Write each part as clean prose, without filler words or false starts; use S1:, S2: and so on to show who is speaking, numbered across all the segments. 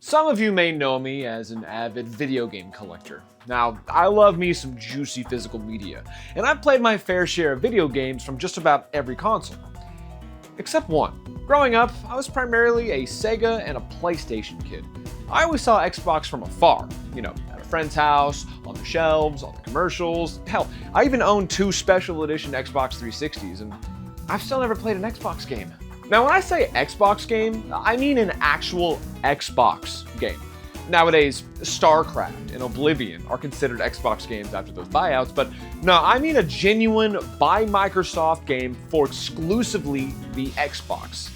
S1: Some of you may know me as an avid video game collector. Now, I love me some juicy physical media, and I've played my fair share of video games from just about every console. Except one. Growing up, I was primarily a Sega and a PlayStation kid. I always saw Xbox from afar, at a friend's house, on the shelves, on the commercials. Hell, I even own 2 special edition Xbox 360s, and I've still never played an Xbox game. Now, when I say Xbox game, I mean an actual Xbox game. Nowadays, StarCraft and Oblivion are considered Xbox games after those buyouts, but no, I mean a genuine by Microsoft game for exclusively the Xbox.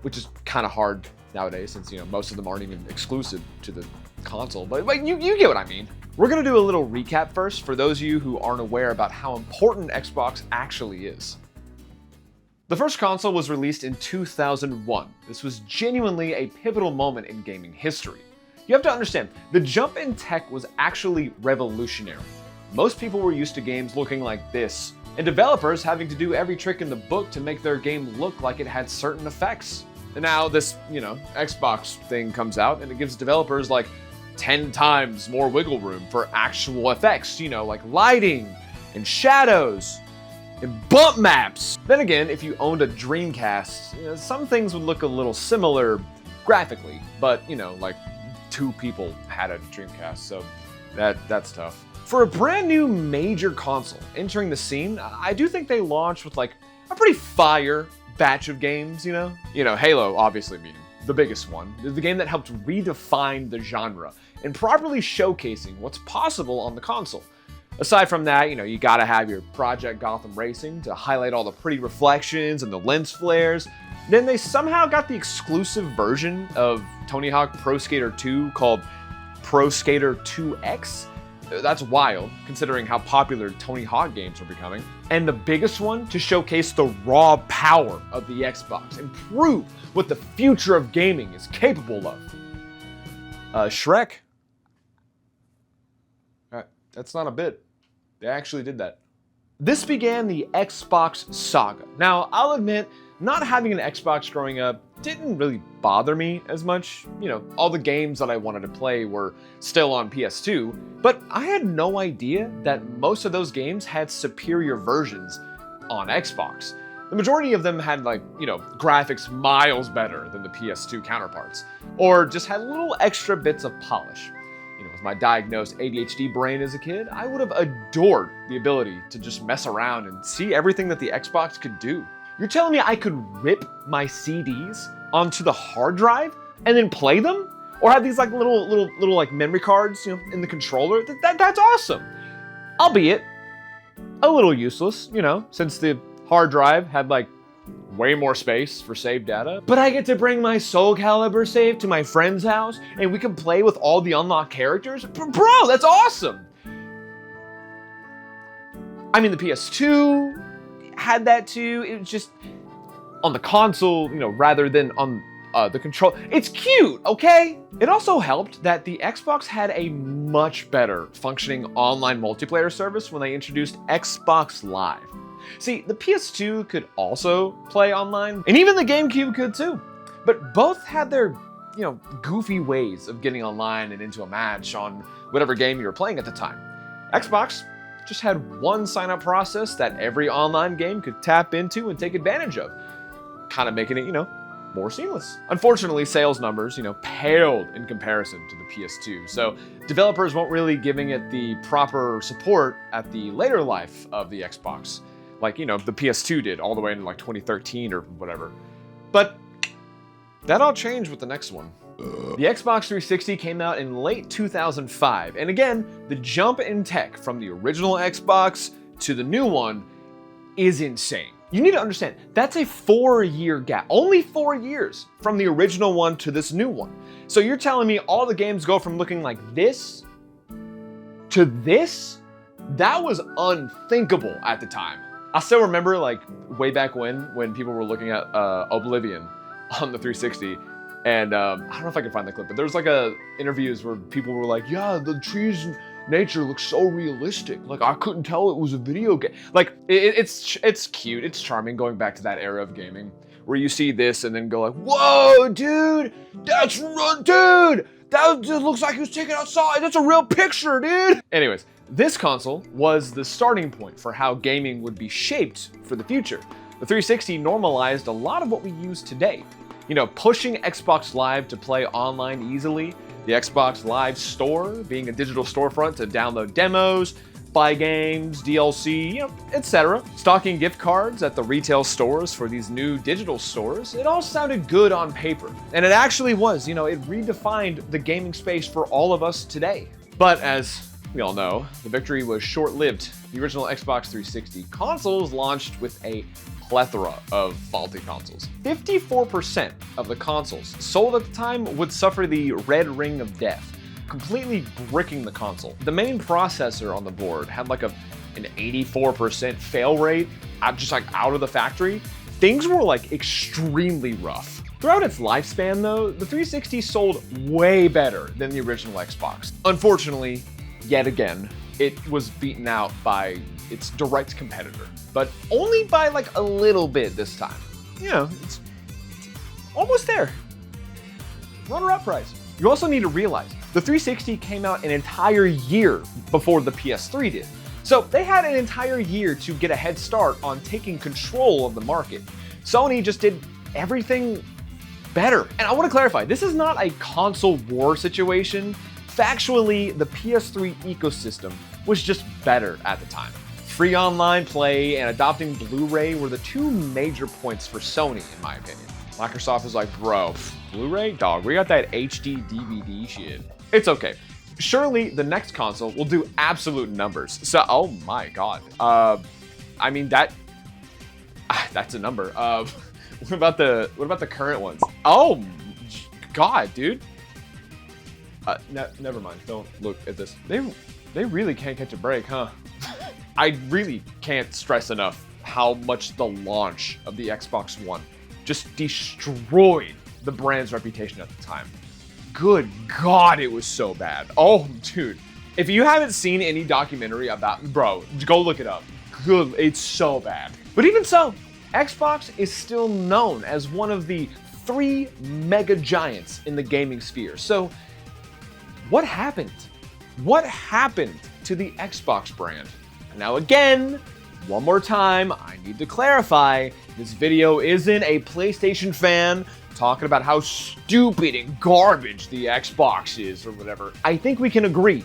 S1: Which is kind of hard nowadays since, most of them aren't even exclusive to the console, but you get what I mean. We're gonna do a little recap first for those of you who aren't aware about how important Xbox actually is. The first console was released in 2001. This was genuinely a pivotal moment in gaming history. You have to understand, the jump in tech was actually revolutionary. Most people were used to games looking like this, and developers having to do every trick in the book to make their game look like it had certain effects. And now this, Xbox thing comes out and it gives developers like 10 times more wiggle room for actual effects, like lighting and shadows and bump maps. Then again, if you owned a Dreamcast, some things would look a little similar graphically, but like 2 people had a Dreamcast, so that's tough. For a brand new major console entering the scene, I do think they launched with like a pretty fire batch of games, Halo obviously being the biggest one, the game that helped redefine the genre and properly showcasing what's possible on the console. Aside from that, you gotta have your Project Gotham Racing to highlight all the pretty reflections and the lens flares. Then they somehow got the exclusive version of Tony Hawk Pro Skater 2 called Pro Skater 2X. That's wild, considering how popular Tony Hawk games are becoming. And the biggest one to showcase the raw power of the Xbox and prove what the future of gaming is capable of. Shrek. That's not a bit. They actually did that. This began the Xbox saga. Now, I'll admit, not having an Xbox growing up didn't really bother me as much. All the games that I wanted to play were still on PS2, but I had no idea that most of those games had superior versions on Xbox. The majority of them had graphics miles better than the PS2 counterparts, or just had little extra bits of polish. With my diagnosed ADHD brain as a kid, I would have adored the ability to just mess around and see everything that the Xbox could do. You're telling me I could rip my CDs onto the hard drive and then play them? Or have these little memory cards, in the controller? That's awesome. Albeit a little useless, since the hard drive had way more space for saved data. But I get to bring my Soul Calibur save to my friend's house and we can play with all the unlocked characters? Bro, that's awesome! I mean, the PS2 had that too. It was just on the console, rather than on the control. It's cute, okay? It also helped that the Xbox had a much better functioning online multiplayer service when they introduced Xbox Live. See, the PS2 could also play online, and even the GameCube could too. But both had their, goofy ways of getting online and into a match on whatever game you were playing at the time. Xbox just had one sign-up process that every online game could tap into and take advantage of, kind of making it, more seamless. Unfortunately, sales numbers, paled in comparison to the PS2, so developers weren't really giving it the proper support at the later life of the Xbox. The PS2 did all the way into 2013 or whatever. But that all changed with the next one. The Xbox 360 came out in late 2005, and again, the jump in tech from the original Xbox to the new one is insane. You need to understand, that's a 4-year gap, only 4 years from the original one to this new one. So you're telling me all the games go from looking like this to this? That was unthinkable at the time. I still remember way back when people were looking at Oblivion on the 360, and I don't know if I can find the clip, but there was interviews where people were like, yeah, the trees and nature looks so realistic. I couldn't tell it was a video game. It's cute, it's charming going back to that era of gaming where you see this and then go like, whoa, dude, that looks like he was taken outside. That's a real picture, dude. Anyways, this console was the starting point for how gaming would be shaped for the future. The 360 normalized a lot of what we use today. You know, pushing Xbox Live to play online easily, the Xbox Live Store being a digital storefront to download demos, buy games, DLC, you know, etc. Stocking gift cards at the retail stores for these new digital stores. It all sounded good on paper. And it actually was, you know, it redefined the gaming space for all of us today. But as we all know, the victory was short-lived. The original Xbox 360 consoles launched with a plethora of faulty consoles. 54% of the consoles sold at the time would suffer the red ring of death, completely bricking the console. The main processor on the board had like an 84% fail rate, just like out of the factory. Things were like extremely rough. Throughout its lifespan though, the 360 sold way better than the original Xbox. Unfortunately, yet again, it was beaten out by its direct competitor, but only by like a little bit this time. You know, it's almost there. Runner-up prize. You also need to realize the 360 came out an entire year before the PS3 did. So they had an entire year to get a head start on taking control of the market. Sony just did everything better. And I want to clarify, this is not a console war situation. Factually, the PS3 ecosystem was just better at the time. Free online play and adopting Blu-ray were the two major points for Sony, in my opinion. Microsoft is like, bro, Blu-ray? Dog, we got that HD DVD shit. It's okay. Surely the next console will do absolute numbers. So, oh my god. I mean, that's a number. What about the current ones? Oh god, dude. Never mind. Don't look at this. They really can't catch a break, huh? I really can't stress enough how much the launch of the Xbox One just destroyed the brand's reputation at the time. Good God, it was so bad. Oh, dude. If you haven't seen any documentary about, bro, go look it up. Good, it's so bad. But even so, Xbox is still known as one of the 3 mega giants in the gaming sphere. So, what happened? What happened to the Xbox brand? Now again, one more time, I need to clarify, this video isn't a PlayStation fan talking about how stupid and garbage the Xbox is or whatever. I think we can agree,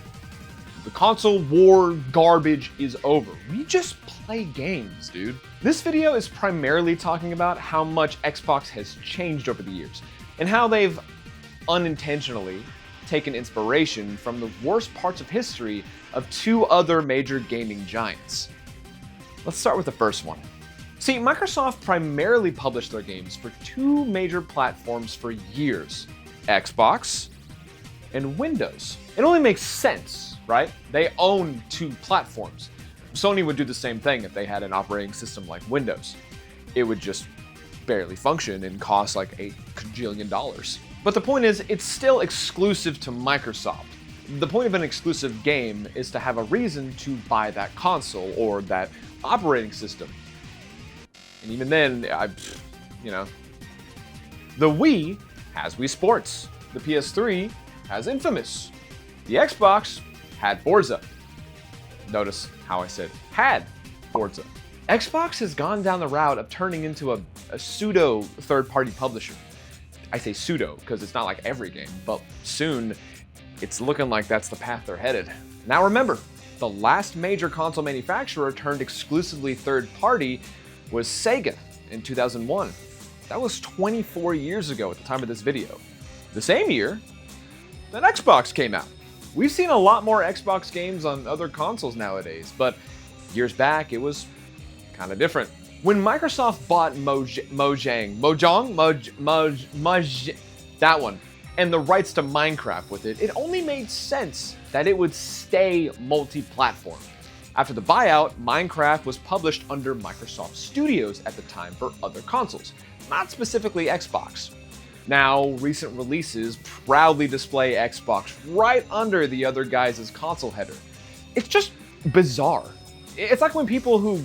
S1: the console war garbage is over. We just play games, dude. This video is primarily talking about how much Xbox has changed over the years and how they've unintentionally taken inspiration from the worst parts of history of 2 other major gaming giants. Let's start with the first one. See, Microsoft primarily published their games for 2 major platforms for years, Xbox and Windows. It only makes sense, right? They own 2 platforms. Sony would do the same thing if they had an operating system like Windows. It would just barely function and cost like $8 kajillion. But the point is, it's still exclusive to Microsoft. The point of an exclusive game is to have a reason to buy that console or that operating system. And even then, you know. The Wii has Wii Sports. The PS3 has Infamous. The Xbox had Forza. Notice how I said had Forza. Xbox has gone down the route of turning into a pseudo third-party publisher. I say pseudo because it's not like every game, but soon it's looking like that's the path they're headed. Now remember, the last major console manufacturer turned exclusively third-party was Sega in 2001. That was 24 years ago at the time of this video. The same year that Xbox came out. We've seen a lot more Xbox games on other consoles nowadays, but years back it was kind of different. When Microsoft bought Mojang, that one, and the rights to Minecraft with it, it only made sense that it would stay multi-platform. After the buyout, Minecraft was published under Microsoft Studios at the time for other consoles, not specifically Xbox. Now, recent releases proudly display Xbox right under the other guys' console header. It's just bizarre. It's like when people who,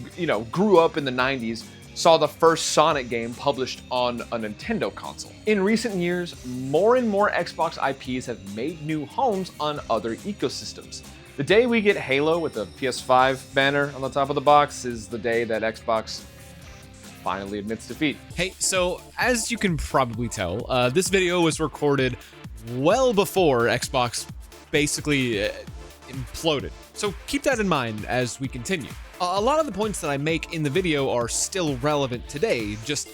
S1: grew up in the 90s saw the first Sonic game published on a Nintendo console. In recent years, more and more Xbox IPs have made new homes on other ecosystems. The day we get Halo with the PS5 banner on the top of the box is the day that Xbox finally admits defeat.
S2: Hey, so as you can probably tell, this video was recorded well before Xbox basically imploded. So keep that in mind as we continue. A lot of the points that I make in the video are still relevant today, just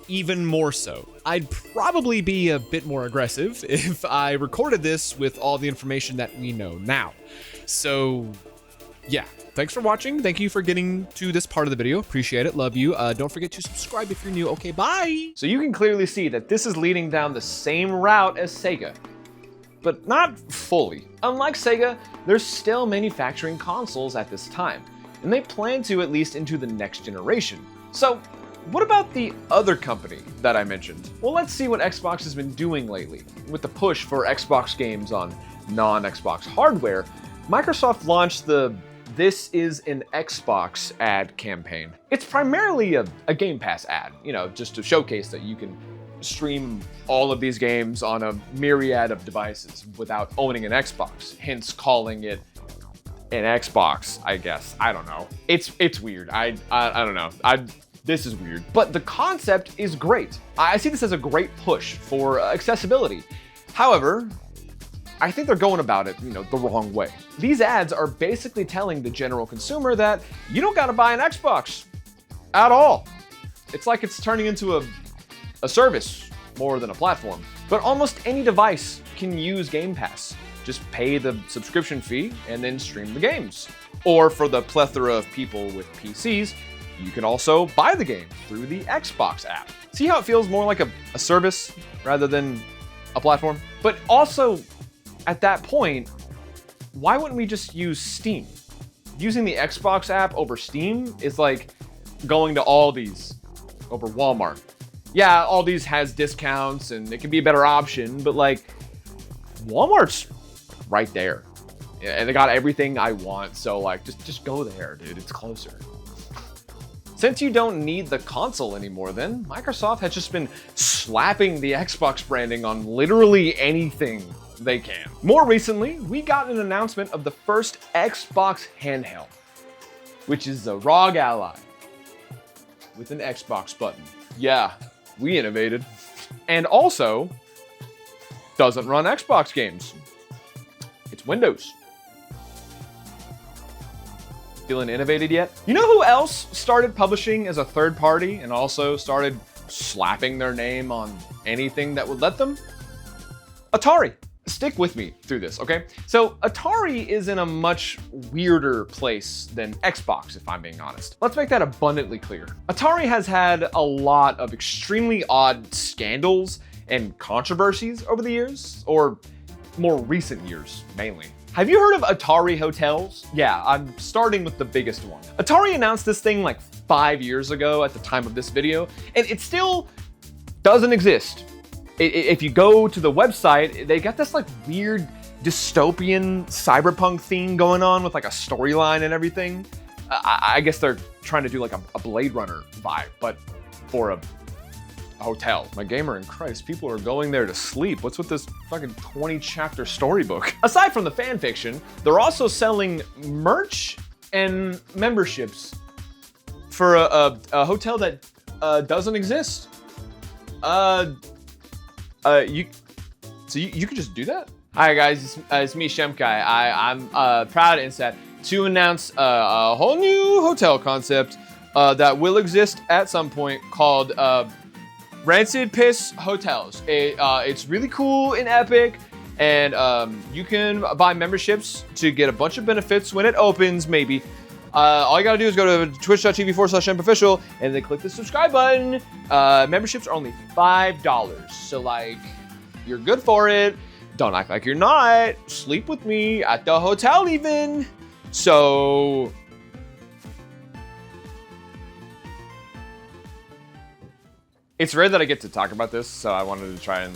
S2: even more so. I'd probably be a bit more aggressive if I recorded this with all the information that we know now. So yeah, thanks for watching. Thank you for getting to this part of the video. Appreciate it. Love you. Don't forget to subscribe if you're new. Okay, bye.
S1: So you can clearly see that this is leading down the same route as Sega, but not fully. Unlike Sega, they're still manufacturing consoles at this time, and they plan to at least into the next generation. So what about the other company that I mentioned? Well, let's see what Xbox has been doing lately. With the push for Xbox games on non-Xbox hardware, Microsoft launched the "This is an Xbox" ad campaign. It's primarily a Game Pass ad, just to showcase that you can stream all of these games on a myriad of devices without owning an Xbox, hence calling it an Xbox, I guess. I don't know. It's weird. I don't know. This is weird. But the concept is great. I see this as a great push for accessibility. However, I think they're going about it, the wrong way. These ads are basically telling the general consumer that you don't gotta buy an Xbox at all. It's like it's turning into a service more than a platform. But almost any device can use Game Pass. Just pay the subscription fee and then stream the games. Or for the plethora of people with PCs, you can also buy the game through the Xbox app. See how it feels more like a service rather than a platform? But also, at that point, why wouldn't we just use Steam? Using the Xbox app over Steam is like going to Aldi's over Walmart. Yeah, Aldi's has discounts and it can be a better option, but like, Walmart's right there. And they got everything I want, so like, just go there, dude, it's closer. Since you don't need the console anymore then, Microsoft has just been slapping the Xbox branding on literally anything they can. More recently, we got an announcement of the first Xbox handheld, which is the ROG Ally with an Xbox button. Yeah, we innovated. And also, doesn't run Xbox games. It's Windows. Feeling innovated yet? You know who else started publishing as a third party and also started slapping their name on anything that would let them? Atari. Stick with me through this, okay? So Atari is in a much weirder place than Xbox, if I'm being honest. Let's make that abundantly clear. Atari has had a lot of extremely odd scandals and controversies over the years, or more recent years, mainly. Have you heard of Atari Hotels? Yeah, I'm starting with the biggest one. Atari announced this thing like 5 years ago at the time of this video, and it still doesn't exist. If you go to the website, they got this like weird dystopian cyberpunk theme going on with like a storyline and everything. I guess they're trying to do like a Blade Runner vibe, but for a hotel. My gamer in Christ, people are going there to sleep. What's with this fucking 20-chapter storybook? Aside from the fan fiction, they're also selling merch and memberships for a hotel that doesn't exist. You could just do that? Hi guys, it's me, Shemkai. I'm proud and sad to announce a whole new hotel concept that will exist at some point called Rancid Piss Hotels. It's really cool and epic, and you can buy memberships to get a bunch of benefits when it opens, maybe. All you gotta do is go to twitch.tv/shempofficial and then click the subscribe button. Memberships are only $5, so like, you're good for it. Don't act like you're not. Sleep with me at the hotel even. So It's rare that I get to talk about this, so I wanted to try and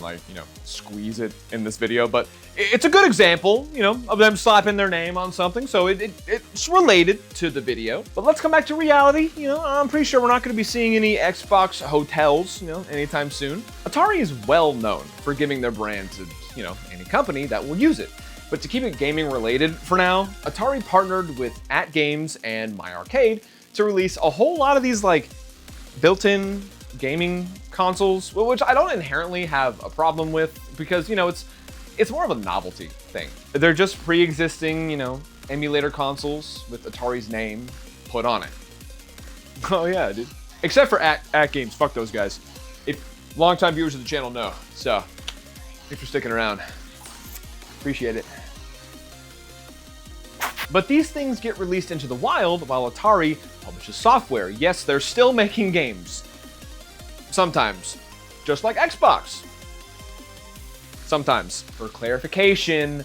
S1: squeeze it in this video, but it's a good example, of them slapping their name on something, so it's related to the video. But let's come back to reality. I'm pretty sure we're not going to be seeing any Xbox hotels, anytime soon. Atari is well known for giving their brand to, any company that will use it. But to keep it gaming related for now, Atari partnered with At Games and My Arcade to release a whole lot of these built-in gaming consoles, which I don't inherently have a problem with because, it's more of a novelty thing. They're just pre-existing, emulator consoles with Atari's name put on it. Oh yeah, dude. Except for At Games, fuck those guys. If longtime viewers of the channel know, so thanks for sticking around. Appreciate it. But these things get released into the wild while Atari publishes software. Yes, they're still making games. Sometimes, just like Xbox. Sometimes. For clarification,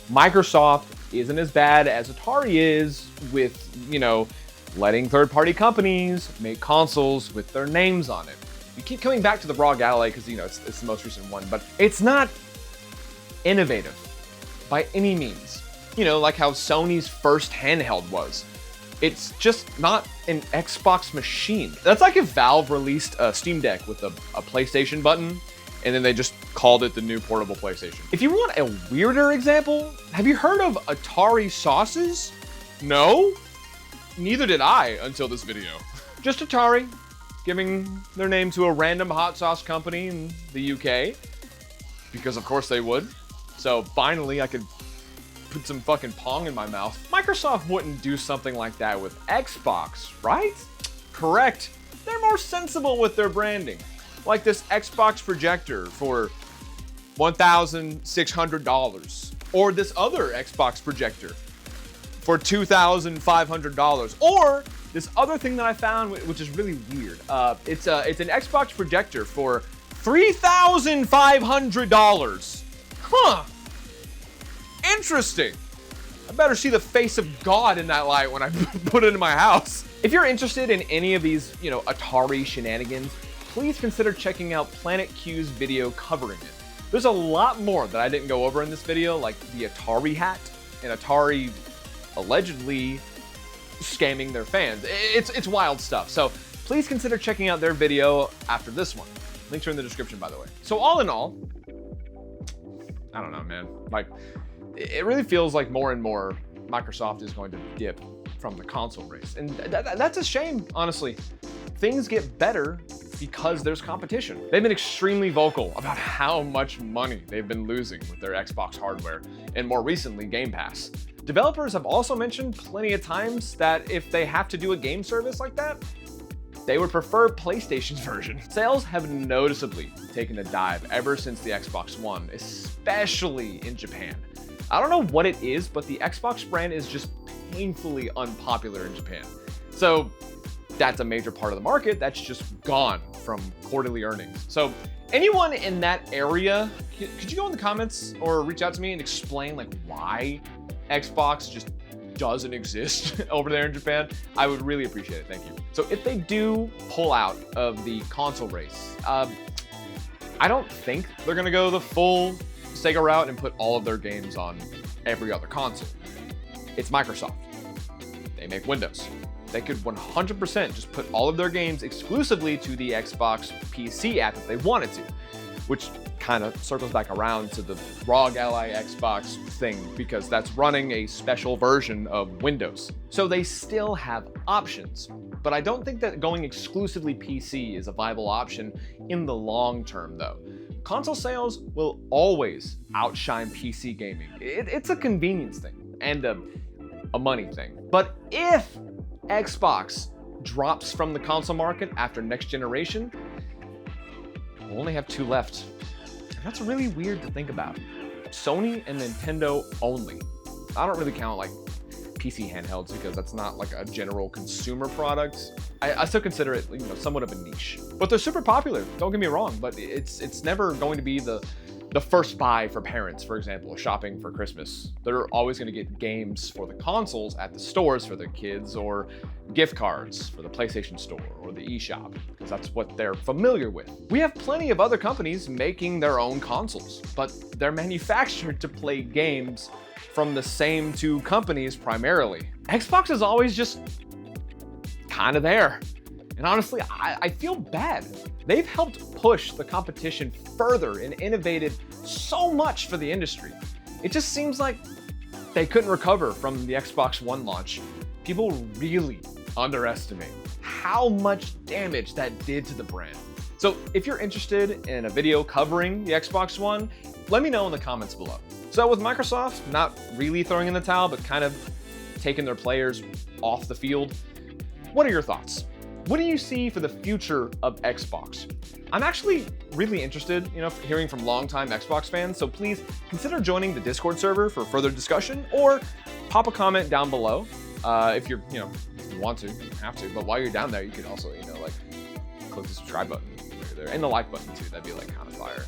S1: Microsoft isn't as bad as Atari is with, letting third-party companies make consoles with their names on it. You keep coming back to the ROG Ally because, it's the most recent one, but it's not innovative by any means. Like how Sony's first handheld was. It's just not an Xbox machine. That's like if Valve released a Steam Deck with a PlayStation button, and then they just called it the new portable PlayStation. If you want a weirder example, have you heard of Atari sauces? No? Neither did I until this video. Just Atari, giving their name to a random hot sauce company in the UK, because of course they would. So finally I could put some fucking Pong in my mouth. Microsoft wouldn't do something like that with Xbox, right? Correct. They're more sensible with their branding. Like this Xbox projector for $1,600. Or this other Xbox projector for $2,500. Or this other thing that I found, which is really weird. It's an Xbox projector for $3,500. Huh. Interesting. I better see the face of God in that light when I put it in my house. If you're interested in any of these, Atari shenanigans, please consider checking out Planet Q's video covering it. There's a lot more that I didn't go over in this video, like the Atari hat and Atari allegedly scamming their fans. It's wild stuff. So please consider checking out their video after this one. Links are in the description, by the way. So all in all, I don't know, man. It really feels like more and more Microsoft is going to dip from the console race. And that's a shame, honestly. Things get better because there's competition. They've been extremely vocal about how much money they've been losing with their Xbox hardware, and more recently, Game Pass. Developers have also mentioned plenty of times that if they have to do a game service like that, they would prefer PlayStation's version. Sales have noticeably taken a dive ever since the Xbox One, especially in Japan. I don't know what it is, but the Xbox brand is just painfully unpopular in Japan. So that's a major part of the market that's just gone from quarterly earnings. So anyone in that area, could you go in the comments or reach out to me and explain why Xbox just doesn't exist over there in Japan? I would really appreciate it, thank you. So if they do pull out of the console race, I don't think they're gonna go the full Sega route and put all of their games on every other console. It's Microsoft. They make Windows. They could 100% just put all of their games exclusively to the Xbox PC app if they wanted to, which kind of circles back around to the ROG Ally Xbox thing because that's running a special version of Windows. So they still have options, but I don't think that going exclusively PC is a viable option in the long term though. Console sales will always outshine PC gaming. It's a convenience thing and a money thing. But if Xbox drops from the console market after next generation, we'll only have two left. And that's really weird to think about. Sony and Nintendo only. I don't really count PC handhelds because that's not a general consumer product. I still consider it somewhat of a niche. But they're super popular, don't get me wrong, but it's never going to be the the first buy for parents, for example, shopping for Christmas. They're always going to get games for the consoles at the stores for their kids, or gift cards for the PlayStation Store or the eShop, because that's what they're familiar with. We have plenty of other companies making their own consoles, but they're manufactured to play games from the same two companies primarily. Xbox is always just kind of there. And honestly, I feel bad. They've helped push the competition further and innovated so much for the industry. It just seems like they couldn't recover from the Xbox One launch. People really underestimate how much damage that did to the brand. So if you're interested in a video covering the Xbox One, let me know in the comments below. So with Microsoft not really throwing in the towel, but kind of taking their players off the field, what are your thoughts? What do you see for the future of Xbox? I'm actually really interested, hearing from longtime Xbox fans, so please consider joining the Discord server for further discussion, or pop a comment down below if you're, you want to, you don't have to, but while you're down there, you can also, click the subscribe button right there, and the like button too. That'd be like kind of fire.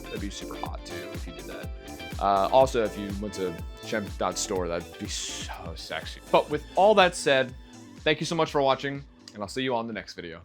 S1: That'd be super hot too if you did that. Also, if you went to Champ.store, that'd be so sexy. But with all that said, thank you so much for watching, and I'll see you on the next video.